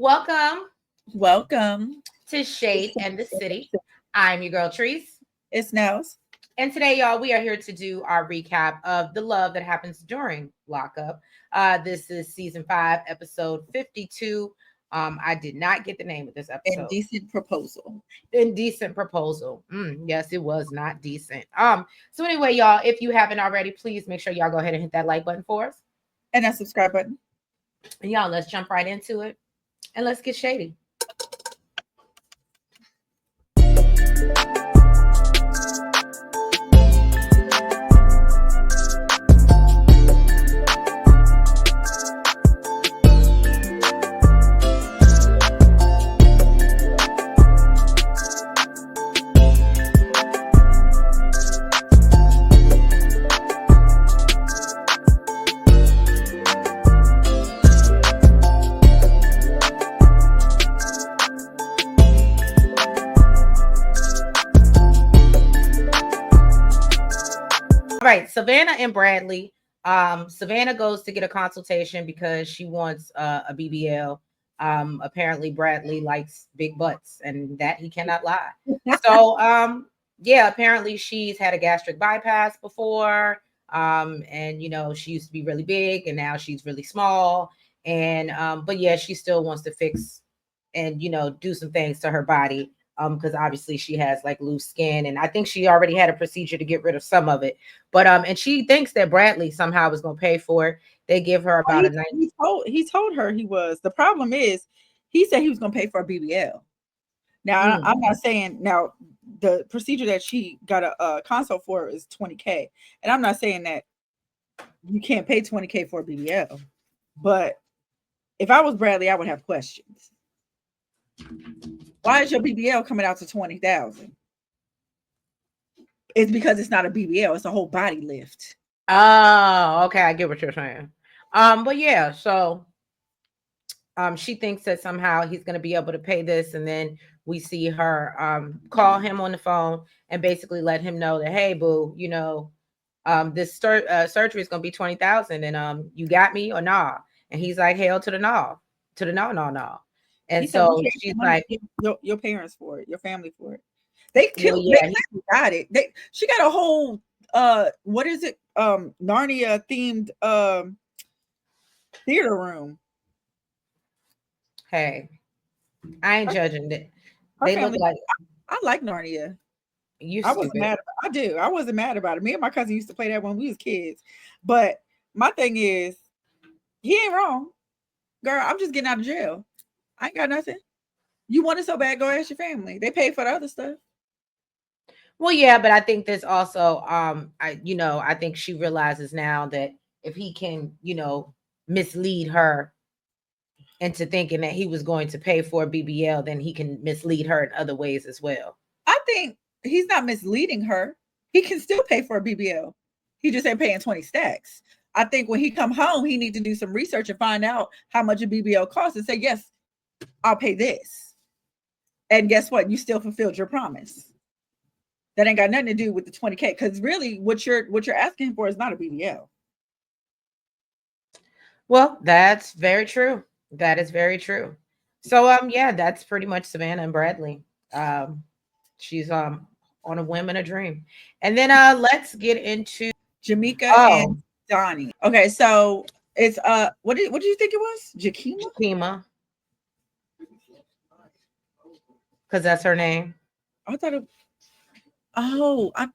Welcome Welcome. to Shade and the City. I'm your girl Treese. It's Nels. And today, y'all, we are here to do our recap of the love that happens during lockup. This is season 5, episode 52. I did not get the name of this episode. Indecent proposal. Indecent proposal. Yes, it was not decent. So anyway, y'all, if you haven't already, please make sure y'all go ahead and hit that like button for us. And that subscribe button. And y'all, let's jump right into it. And let's get shady. All right, Savannah and Bradley. Savannah goes to get a consultation because she wants a BBL. Apparently Bradley likes big butts, and that he cannot lie. So, yeah, apparently she's had a gastric bypass before. And she used to be really big, and now she's really small. And but yeah, she still wants to fix and do some things to her body because obviously she has like loose skin, and I think she already had a procedure to get rid of some of it. But and she thinks that Bradley somehow was going to pay for it. They give her about a night. He told her he was. The problem is, he said he was going to pay for a BBL. Now, I'm not saying now the procedure that she got a consult for is $20K, and I'm not saying that you can't pay $20K for a BBL. But if I was Bradley, I would have questions. Why is your BBL coming out to $20,000? It's because it's not a BBL; it's a whole body lift. Oh, okay, I get what you're saying. But yeah, so she thinks that somehow he's going to be able to pay this, and then we see her call him on the phone and basically let him know that, hey, boo, this surgery is going to be 20,000, and you got me or nah? And he's like, hell to the nah, to the no. And so she's like, your parents for it, your family for it. They killed. Well, yeah, they got it. She got a whole what is it? Narnia themed theater room. Hey, I ain't judging it. They look like I like Narnia. I wasn't mad. I do. I wasn't mad about it. Me and my cousin used to play that when we was kids. But my thing is, he ain't wrong, girl. I'm just getting out of jail. I ain't got nothing. You want it so bad, go ask your family. They pay for the other stuff. Well, yeah, but I think there's also I think she realizes now that if he can, mislead her into thinking that he was going to pay for a BBL, then he can mislead her in other ways as well. I think he's not misleading her. He can still pay for a BBL. He just ain't paying 20 stacks. I think when he come home, he need to do some research and find out how much a BBL costs and say, yes, I'll pay this. And guess what? You still fulfilled your promise. That ain't got nothing to do with the 20K. Because really what you're asking for is not a BBL. Well, that's very true. That is very true. So yeah, that's pretty much Savannah and Bradley. She's on a whim and a dream. And then let's get into Jakeema and Donny. Okay, so it's what did you think it was? Jakeema. Because that's her name. I thought it. Oh, look,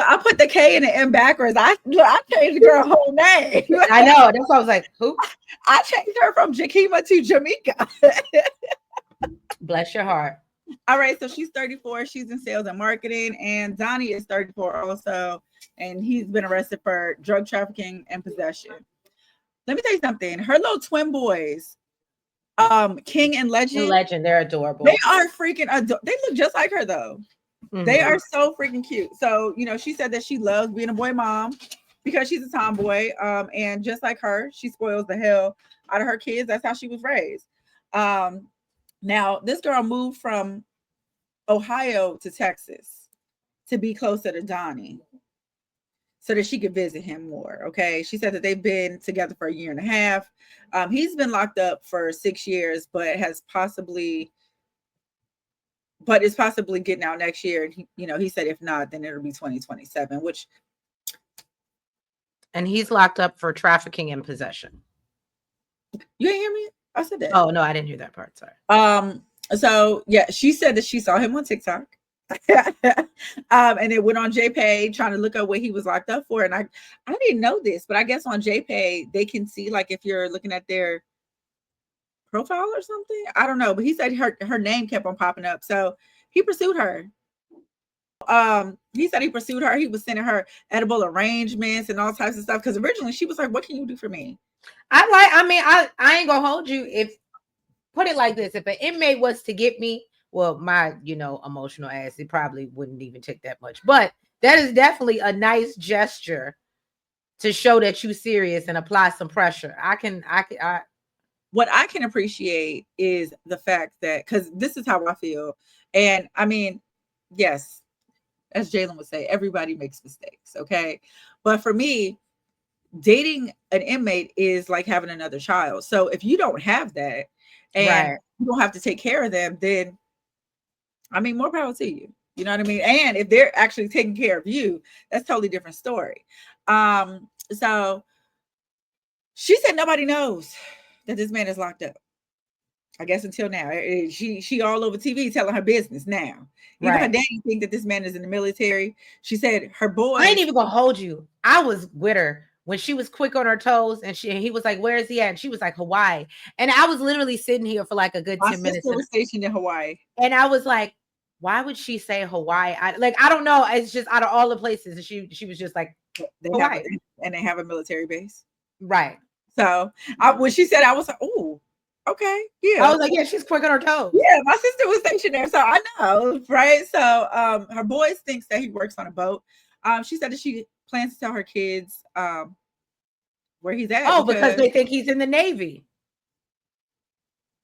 I put the K and the M backwards. I changed the girl whole name. I know. That's why I was like, who? I changed her from Jakeema to Jameika. Bless your heart. All right, so she's 34. She's in sales and marketing, and Donny is 34 also, and he's been arrested for drug trafficking and possession. Let me tell you something. Her little twin boys, King and Legend, they're adorable. They are freaking adorable. They look just like her though. Mm-hmm. They are so freaking cute. So she said that she loves being a boy mom because she's a tomboy. And just like her, she spoils the hell out of her kids. That's how she was raised. Now this girl moved from Ohio to Texas to be closer to Donny. so that she could visit him more. Okay. She said that they've been together for a year and a half. He's been locked up for 6 years, but is possibly getting out next year. And he said if not, then it'll be 2027, which. And he's locked up for trafficking and possession. You didn't hear me? I said that. Oh no, I didn't hear that part. Sorry. So yeah, she said that she saw him on TikTok. And it went on JPay trying to look up what he was locked up for. And I didn't know this, but I guess on JPay they can see like if you're looking at their profile or something. I don't know, but he said her name kept on popping up. So he pursued her. He said he pursued her. He was sending her edible arrangements and all types of stuff. Because originally she was like, "What can you do for me?" I ain't gonna hold you. If put it like this, if an inmate was to get me, well, my emotional ass, it probably wouldn't even take that much. But that is definitely a nice gesture to show that you serious and apply some pressure. What I can appreciate is the fact that, because this is how I feel, and I mean, yes, as Jalen would say, everybody makes mistakes, okay? But for me, dating an inmate is like having another child. So if you don't have that and you don't have to take care of them, then I mean, more power to you. You know what I mean? And if they're actually taking care of you, that's a totally different story. So she said nobody knows that this man is locked up. I guess until now. She all over TV telling her business now. Even her daddy think that this man is in the military. She said her boy. I ain't even gonna hold you. I was with her when she was quick on her toes, and he was like, "Where is he at?" And she was like, "Hawaii." And I was literally sitting here for like a good 10 minutes. My sister was stationed in Hawaii, and I was like, "Why would she say Hawaii?" I don't know. It's just out of all the places, and she was just like, Hawaii. And they have a military base, right? So when she said, I was like, "Oh, okay, yeah." I was like, "Yeah, she's quick on her toes." Yeah, my sister was stationed there, so I know, right? So her boys thinks that he works on a boat. She said that she plans to tell her kids where he's at. Oh, because they think he's in the Navy.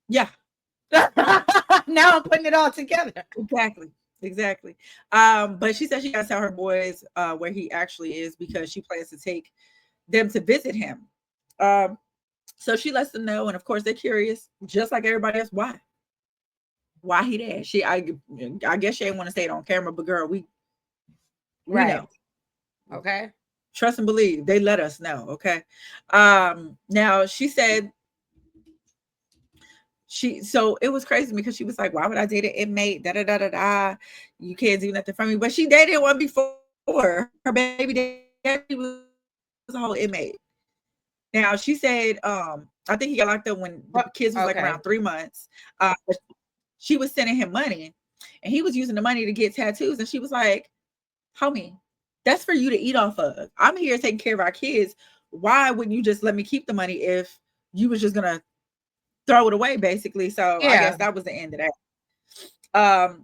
Yeah. Now I'm putting it all together. Exactly. But she said she got to tell her boys where he actually is because she plans to take them to visit him. So she lets them know, and of course they're curious, just like everybody else. Why he there? I guess she didn't want to say it on camera, but girl, we know. Okay. Trust and believe. They let us know. Okay. Now she said so it was crazy because she was like, "Why would I date an inmate? Da da da da da. You can't do nothing for me." But she dated one before. Her baby daddy was a whole inmate. Now she said, I think he got locked up when the kids was like around 3 months. She was sending him money, and he was using the money to get tattoos. And she was like, "Homie, that's for you to eat off of. I'm here taking care of our kids. Why wouldn't you just let me keep the money if you was just gonna throw it away, basically?" So I guess that was the end of that.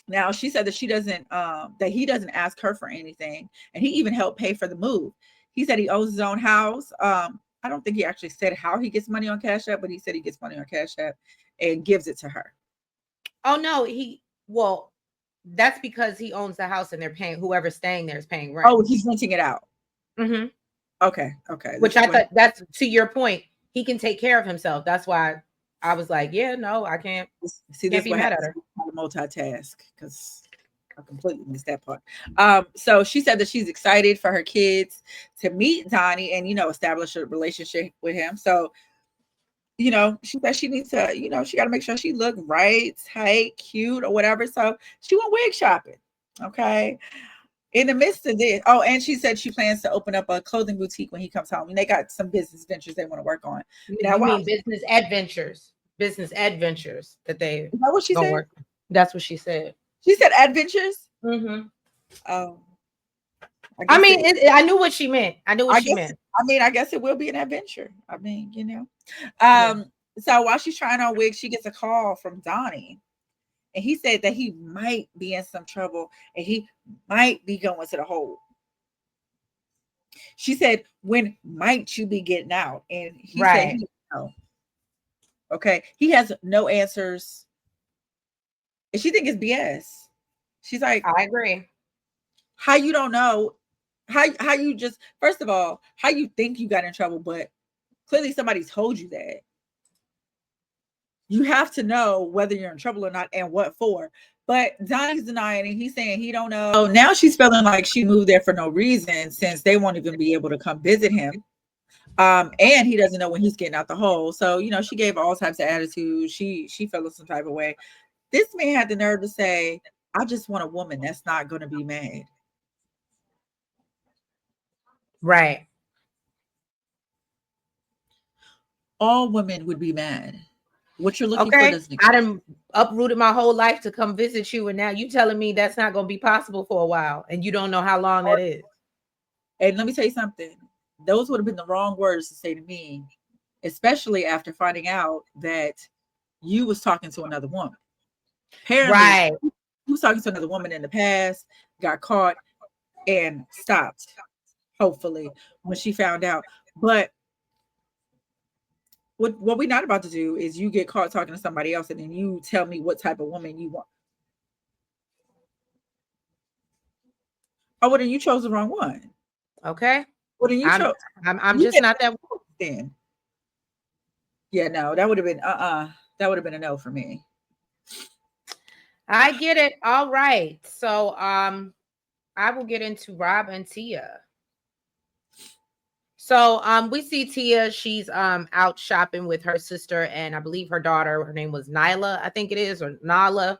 Now she said that she doesn't that he doesn't ask her for anything, and he even helped pay for the move. He said he owns his own house. I don't think he actually said how he gets money on Cashapp, but he said he gets money on Cashapp and gives it to her. Oh no, that's because he owns the house and they're paying, whoever's staying there is paying rent. Oh, he's renting it out. Mm-hmm. Okay. Which I thought, that's to your point, he can take care of himself. That's why I was like, yeah, no, I can't. See, can't be mad at her. Multitask, because I completely missed that part. So she said that she's excited for her kids to meet Donny and establish a relationship with him. So she said she needs to, she got to make sure she look right, tight, cute, or whatever. So she went wig shopping. Okay. In the midst of this, and she said she plans to open up a clothing boutique when he comes home. And they got some business ventures they want to work on. Now, you mean business adventures that they. Is that what she said? That's what she said. She said adventures. Mm-hmm. Oh. I mean, I knew what she meant. I knew what she meant. I mean, I guess it will be an adventure. I mean, So while she's trying on wigs, she gets a call from Donny, and he said that he might be in some trouble and he might be going to the hole. She said, "When might you be getting out?" And he said, "No." Okay, he has no answers, and she think it's BS. She's like, "I agree. How you don't know? How you just, first of all, how you think you got in trouble, but clearly somebody told you that. You have to know whether you're in trouble or not and what for. But Donnie's denying it. He's saying he don't know. Now she's feeling like she moved there for no reason since they won't even be able to come visit him. And he doesn't know when he's getting out the hole. So, you know, she gave all types of attitude. She felt some type of way. This man had the nerve to say, I just want a woman that's not going to be mad. Right. All women would be mad. What you're looking for Okay. doesn't I exist. done uprooted my whole life to come visit you, and now you telling me that's not going to be possible for a while, and you don't know how long that is. And let me tell you something. Those would have been the wrong words to say to me, especially after finding out that you was talking to another woman. Apparently, Right. he was talking to another woman in the past, got caught, and stopped, hopefully, when she found out. But what we're not about to do is you get caught talking to somebody else and then you tell me what type of woman you want. Oh, well, then you chose the wrong one. Okay. Well, then you chose. I'm just not that. Then. Yeah, no, that would have been that would have been a no for me. I get it. All right. So I will get into Rob and Tia. So we see Tia, she's out shopping with her sister and I believe her daughter, her name was Nyla, I think it is, or Nala.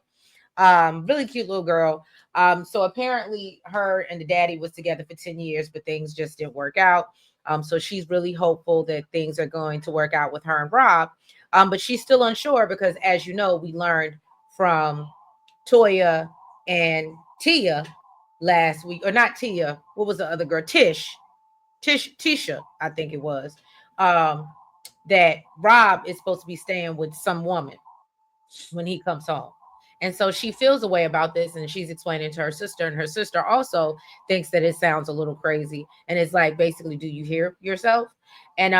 Really cute little girl. So apparently her and the daddy was together for 10 years, but things just didn't work out. So she's really hopeful that things are going to work out with her and Rob. But she's still unsure because, as you know, we learned from Toya and Tia last week, or not Tia, what was the other girl? Tisha, I think it was, that Rob is supposed to be staying with some woman when he comes home. And so she feels a way about this and she's explaining to her sister, and her sister also thinks that it sounds a little crazy. And it's like, basically, do you hear yourself? And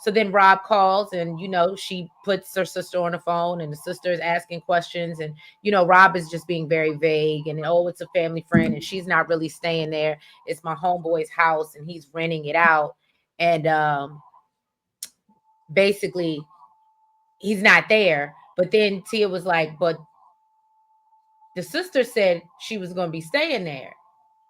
so then Rob calls and, you know, she puts her sister on the phone and the sister is asking questions. And, you know, Rob is just being very vague and, oh, it's a family friend and she's not really staying there. It's my homeboy's house and he's renting it out. And basically, he's not there. But then Tia was like, but the sister said she was going to be staying there.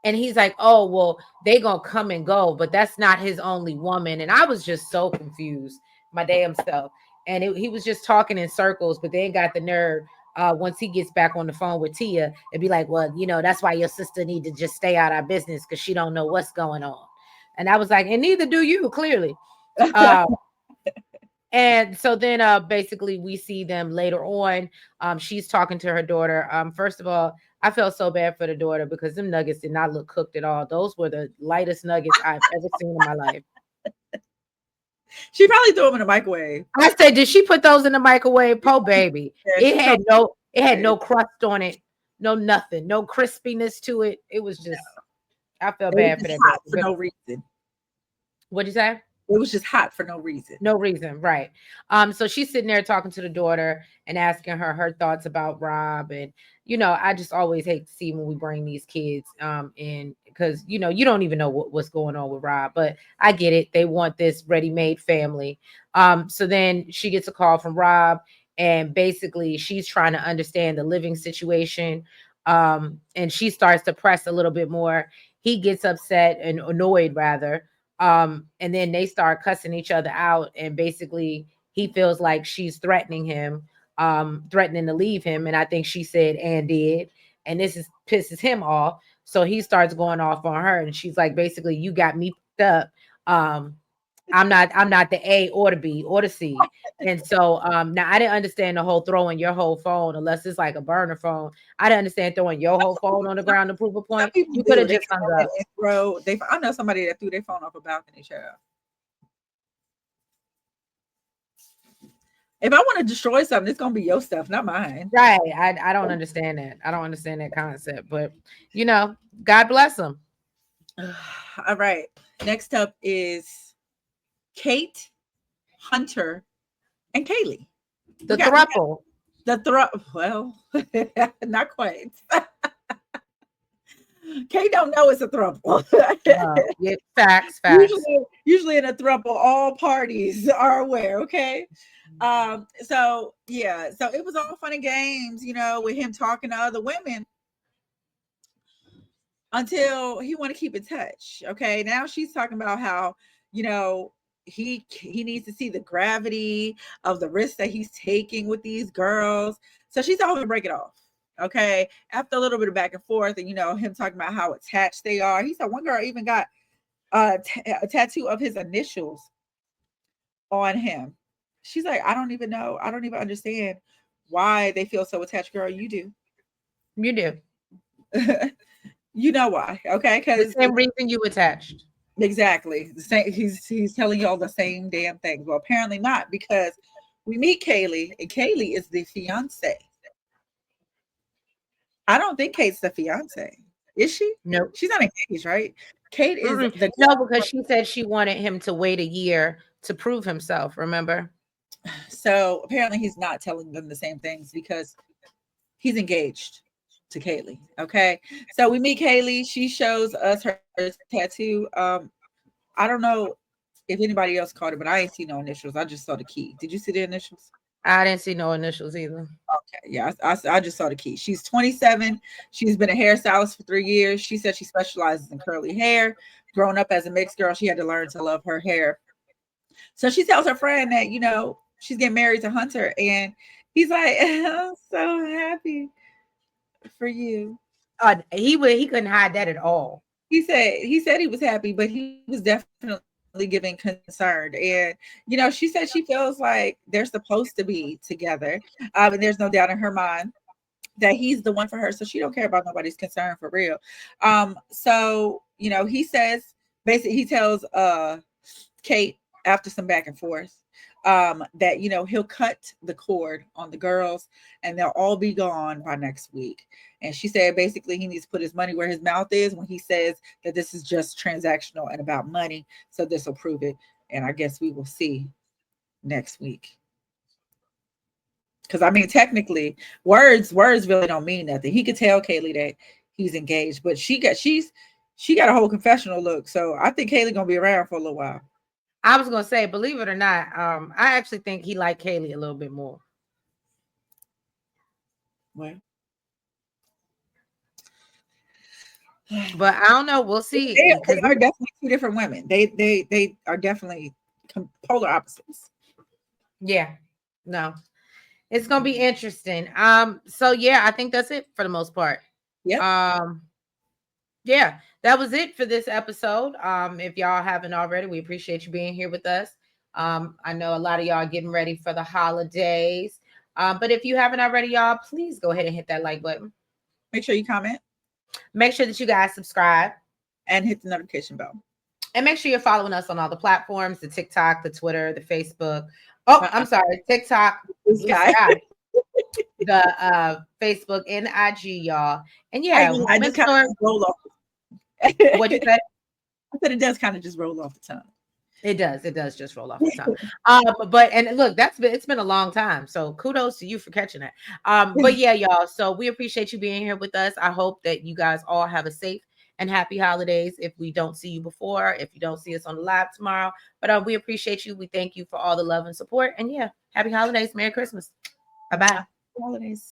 And he's like, oh, well, they going to come and go, but that's not his only woman. And I was just so confused, my damn self. And he was just talking in circles, but they ain't got the nerve. Once he gets back on the phone with Tia, and be like, well, you know, that's why your sister need to just stay out of our business because she don't know what's going on. And I was like, and neither do you, clearly. And so then basically we see them later on. She's talking to her daughter. First of all, I felt so bad for the daughter because them nuggets did not look cooked at all. Those were the lightest nuggets I've ever seen in my life. She probably threw them in the microwave. I said, did she put those in the microwave? Po baby. Yeah, it had no crust on it, no nothing, no crispiness to it. It was just, I felt bad for that hot for no reason. What'd you say? It was just hot for no reason. No reason, right. So she's sitting there talking to the daughter and asking her thoughts about Rob. And, you know, I just always hate to see when we bring these kids in because, you know, you don't even know what's going on with Rob. But I get it. They want this ready-made family. So then she gets a call from Rob, and basically she's trying to understand the living situation. And she starts to press a little bit more. He gets upset and annoyed, rather. And then they start cussing each other out, and basically he feels like she's threatening him, threatening to leave him. And I think she said and did, and pisses him off. So he starts going off on her, and she's like, basically, you got me up. I'm not the A or the B or the C. And so now I didn't understand the whole throwing your whole phone unless it's like a burner phone. I didn't understand throwing your whole phone on the ground to prove a point. You could have just hung up. I know somebody that threw their phone off a balcony, child. If I want to destroy something, it's gonna be your stuff, not mine. Right. I don't understand that. I don't understand that concept. But you know, God bless them. All right. Next up is Kate, Hunter, and Kayleigh. The throuple. Well, not quite. Kate don't know it's a throuple. Yeah, facts. Usually in a throuple, all parties are aware. Okay. So yeah, so it was all fun and games, with him talking to other women until he want to keep in touch. Okay. Now she's talking about how, he needs to see the gravity of the risks that he's taking with these girls. So she's all gonna break it off. Okay. After a little bit of back and forth, and him talking about how attached they are. He said one girl even got a tattoo of his initials on him. She's like, I don't even know. I don't even understand why they feel so attached. Girl, you do. You do. You know why? Okay, because the same reason you attached. Exactly. The same. He's telling you all the same damn things. Well, apparently not, because we meet Kayleigh, and Kayleigh is the fiance. I don't think Kate's the fiance. Is she? No, she's not engaged, right? Kate is no, because she said she wanted him to wait a year to prove himself. Remember? So apparently he's not telling them the same things because he's engaged to Kayleigh. Okay. So we meet Kayleigh. She shows us her tattoo. I don't know if anybody else caught it, but I ain't see no initials. I just saw the key. Did you see the initials? I didn't see no initials either. Okay. Yeah. I just saw the key. She's 27. She's been a hairstylist for 3 years. She said she specializes in curly hair. Growing up as a mixed girl, she had to learn to love her hair. So she tells her friend that, she's getting married to Hunter, and he's like, I'm so happy for you. He couldn't hide that at all. He said he was happy, but he was definitely giving concerned. And she said she feels like they're supposed to be together. And there's no doubt in her mind that he's the one for her. So she don't care about nobody's concern for real. So he says, basically, he tells Kate, after some back and forth, that he'll cut the cord on the girls and they'll all be gone by next week. And she said basically he needs to put his money where his mouth is when he says that this is just transactional and about money. So this will prove it. And I guess we will see next week. Because I mean, technically, words really don't mean nothing. He could tell Kayleigh that he's engaged, but she got a whole confessional look. So I think Kayleigh gonna be around for a little while. I was gonna say, believe it or not, I actually think he liked Kayleigh a little bit more. Well, but I don't know. We'll see. They are definitely two different women. They are definitely polar opposites. Yeah, no, it's gonna be interesting. So yeah, I think that's it for the most part. Yeah. Yeah, that was it for this episode. If y'all haven't already, we appreciate you being here with us. I know a lot of y'all are getting ready for the holidays. But if you haven't already, y'all, please go ahead and hit that like button. Make sure you comment. Make sure that you guys subscribe and hit the notification bell. And make sure you're following us on all the platforms, the TikTok, the Twitter, the Facebook. Oh, I'm sorry, TikTok, BlueSky, the Facebook and IG, y'all. And yeah, I just kind of roll off. What you said? I said it does kind of just roll off the tongue. It does just roll off the tongue. But look, it's been a long time. So kudos to you for catching that. But yeah, y'all. So we appreciate you being here with us. I hope that you guys all have a safe and happy holidays. If we don't see you before, if you don't see us on the live tomorrow, but we appreciate you. We thank you for all the love and support. And yeah, happy holidays, Merry Christmas. Bye-bye. Holidays.